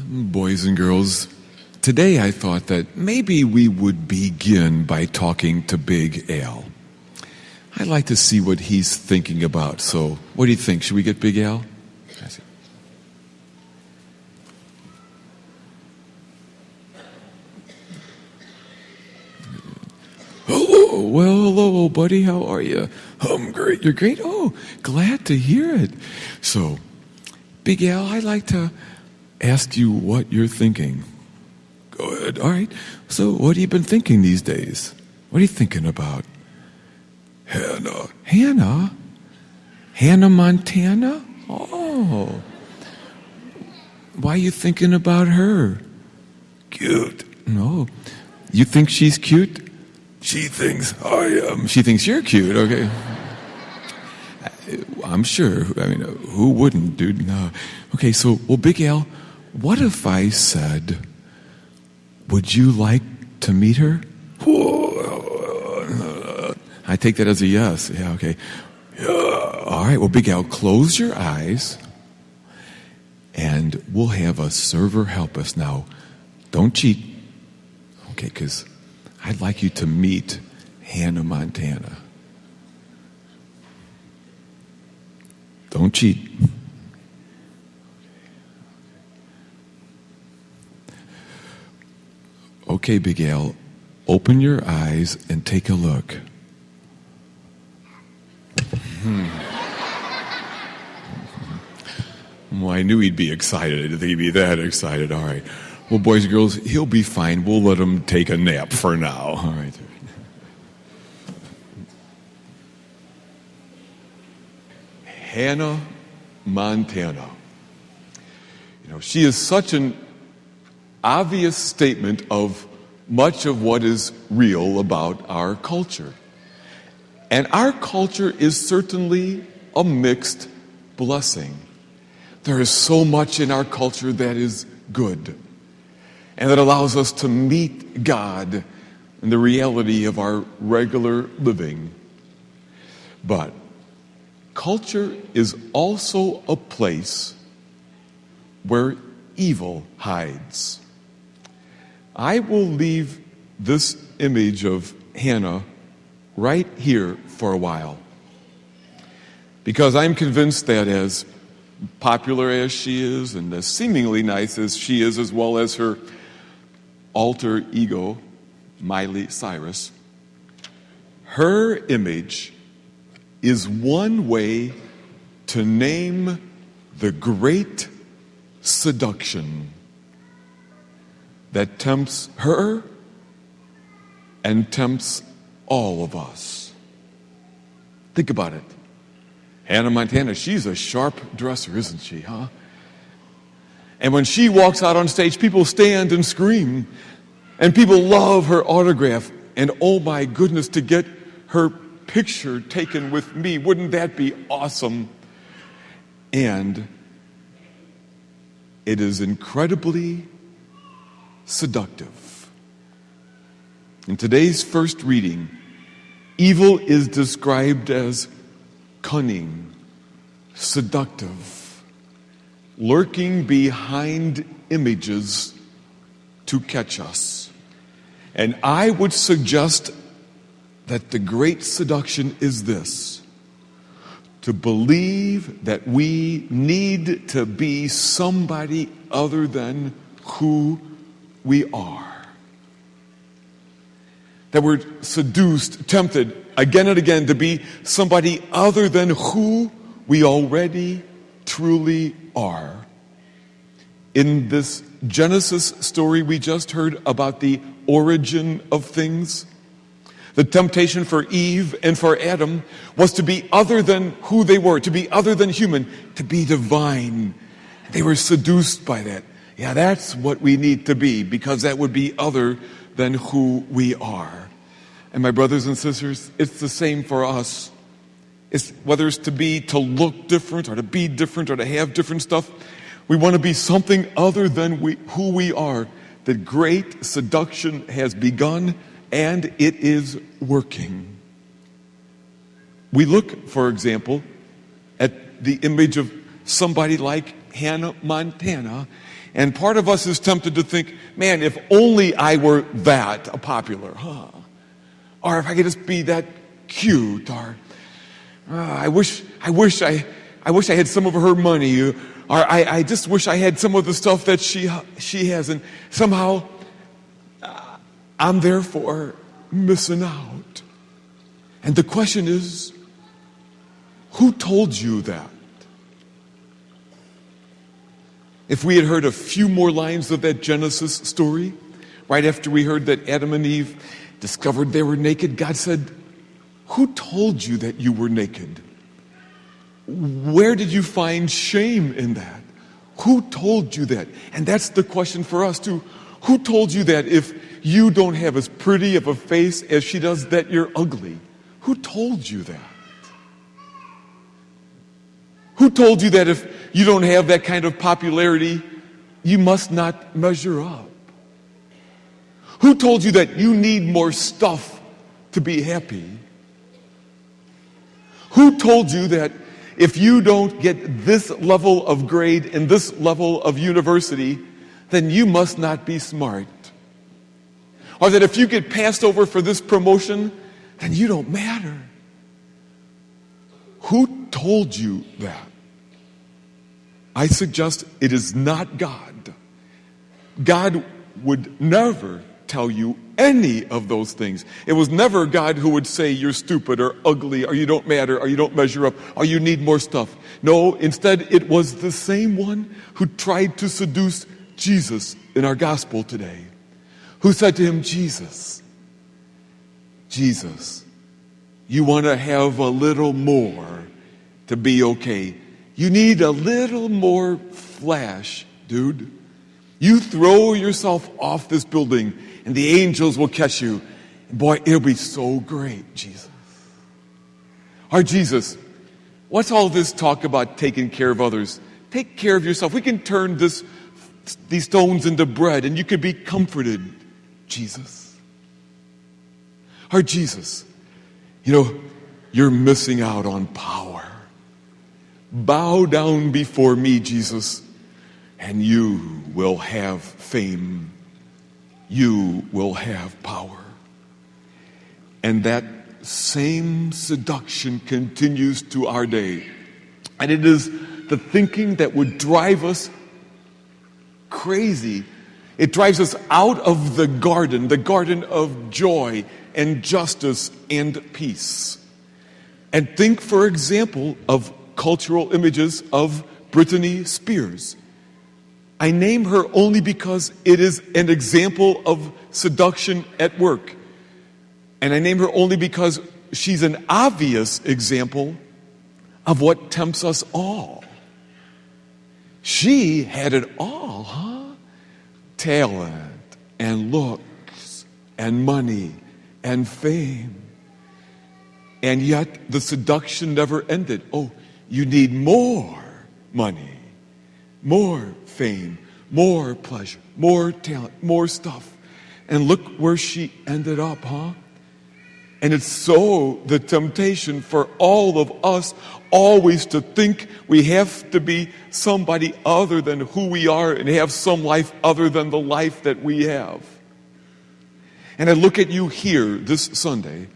Boys and girls, today I thought that maybe we would begin by talking to Big Al. I'd like to see what he's thinking about. So, what do you think? Should we get Big Al? Hello. Well, hello, buddy. How are you? I'm great. You're great? Oh, glad to hear it. So, Big Al, I'd like to ask you what you're thinking. Go ahead. All right. So, what have you been thinking these days? What are you thinking about? Hannah. Hannah? Hannah Montana? Oh. Why are you thinking about her? Cute. No. You think she's cute? She thinks I am. She thinks you're cute. Okay. I'm sure. I mean, who wouldn't, dude? No. Okay, so, well, Big Al, what if I said, would you like to meet her? I take that as a yes. Yeah, okay. Yeah. All right, well, Big Al, close your eyes, and we'll have a server help us. Now, don't cheat, okay, because I'd like you to meet Hannah Montana. Don't cheat. Okay, Big Al, open your eyes and take a look. Well, I knew he'd be excited. I didn't think he'd be that excited. All right. Well, boys and girls, he'll be fine. We'll let him take a nap for now. All right. Hannah Montana. You know, she is such an obvious statement of much of what is real about our culture. And our culture is certainly a mixed blessing. There is so much in our culture that is good and that allows us to meet God in the reality of our regular living. But culture is also a place where evil hides. I will leave this image of Hannah right here for a while, because I'm convinced that as popular as she is and as seemingly nice as she is, as well as her alter ego, Miley Cyrus, her image is one way to name the great seduction that tempts her and tempts all of us. Think about it. Hannah Montana, she's a sharp dresser, isn't she, huh? And when she walks out on stage, people stand and scream. And people love her autograph. And oh my goodness, to get her picture taken with me, wouldn't that be awesome? And it is incredibly seductive. In today's first reading, evil is described as cunning, seductive, lurking behind images to catch us. And I would suggest that the great seduction is this: to believe that we need to be somebody other than who we are. That we're seduced, tempted again and again to be somebody other than who we already truly are. In this Genesis story we just heard about the origin of things, the temptation for Eve and for Adam was to be other than who they were, to be other than human, to be divine. They were seduced by that. Yeah, that's what we need to be, because that would be other than who we are. And my brothers and sisters, it's the same for us. It's whether it's to look different or to be different or to have different stuff. We want to be something other than who we are. The great seduction has begun, and it is working. We look, for example, at the image of somebody like Hannah Montana, And part of us is tempted to think, man, if only I were that popular, huh? Or if I could just be that cute, or I wish I had some of her money, or I just wish I had some of the stuff that she has, and somehow I'm therefore missing out. And the question is, who told you that? If we had heard a few more lines of that Genesis story, right after we heard that Adam and Eve discovered they were naked, God said, who told you that you were naked? Where did you find shame in that? Who told you that? And that's the question for us too. Who told you that if you don't have as pretty of a face as she does, that you're ugly? Who told you that? Who told you that if you don't have that kind of popularity, you must not measure up? Who told you that you need more stuff to be happy? Who told you that if you don't get this level of grade in this level of university, then you must not be smart? Or that if you get passed over for this promotion, then you don't matter? Who told you that? I suggest it is not God. God would never tell you any of those things. It was never God who would say you're stupid or ugly or you don't matter or you don't measure up or you need more stuff. No, instead it was the same one who tried to seduce Jesus in our gospel today, who said to him, Jesus, you want to have a little more to be okay. You need a little more flash, dude. You throw yourself off this building and the angels will catch you. Boy, it'll be so great, Jesus. Our Jesus, what's all this talk about taking care of others? Take care of yourself. We can turn these stones into bread and you can be comforted, Jesus. Our Jesus, you're missing out on power. Bow down before me, Jesus, and you will have fame. You will have power. And that same seduction continues to our day. And it is the thinking that would drive us crazy. It drives us out of the garden of joy and justice and peace. And think, for example, of cultural images of Britney Spears. I name her only because it is an example of seduction at work. And I name her only because she's an obvious example of what tempts us all. She had it all, huh? Talent and looks and money and fame. And yet the seduction never ended. Oh, you need more money, more fame, more pleasure, more talent, more stuff. And look where she ended up, huh? And it's so the temptation for all of us always to think we have to be somebody other than who we are and have some life other than the life that we have. And I look at you here this Sunday.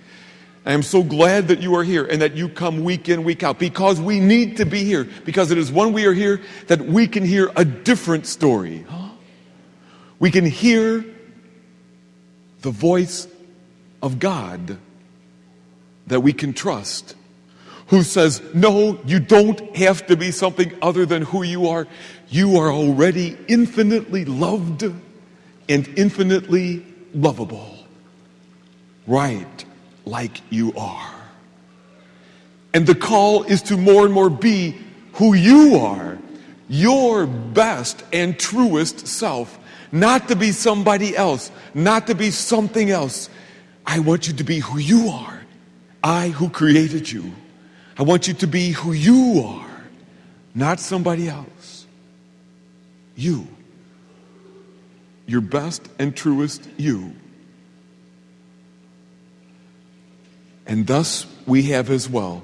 I am so glad that you are here and that you come week in, week out, because we need to be here, because it is when we are here that we can hear a different story. Huh? We can hear the voice of God that we can trust, who says, no, you don't have to be something other than who you are. You are already infinitely loved and infinitely lovable, right like you are. And the call is to more and more be who you are, your best and truest self, not to be somebody else, not to be something else. I want you to be who you are. I who created you. I want you to be who you are, not somebody else. You. Your best and truest you. And thus we have as well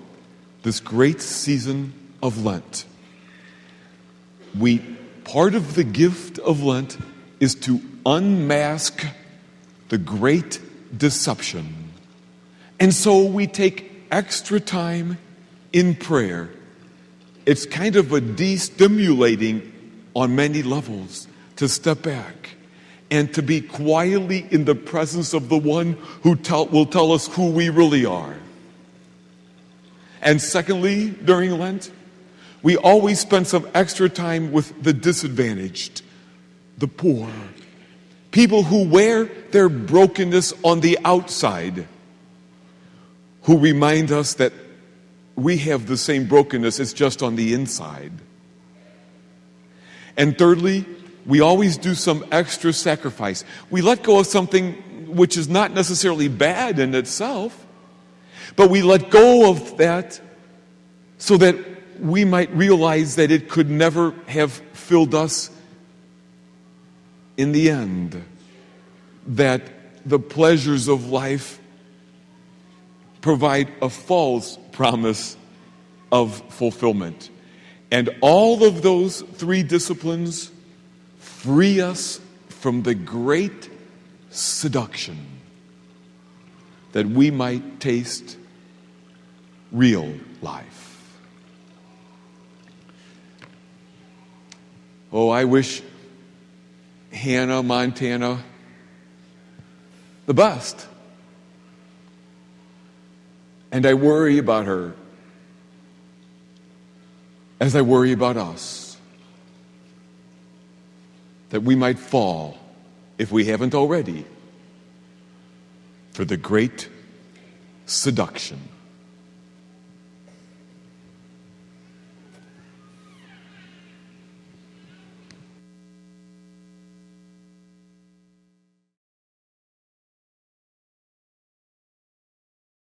this great season of Lent. We part of the gift of Lent is to unmask the great deception. And so we take extra time in prayer. It's kind of a destimulating on many levels to step back and to be quietly in the presence of the one who will tell us who we really are. And secondly, during Lent, we always spend some extra time with the disadvantaged, the poor, people who wear their brokenness on the outside, who remind us that we have the same brokenness, it's just on the inside. And thirdly, we always do some extra sacrifice. We let go of something which is not necessarily bad in itself, but we let go of that so that we might realize that it could never have filled us in the end, that the pleasures of life provide a false promise of fulfillment. And all of those three disciplines free us from the great seduction that we might taste real life. Oh, I wish Hannah Montana the best. And I worry about her as I worry about us, that we might fall, if we haven't already, for the great seduction.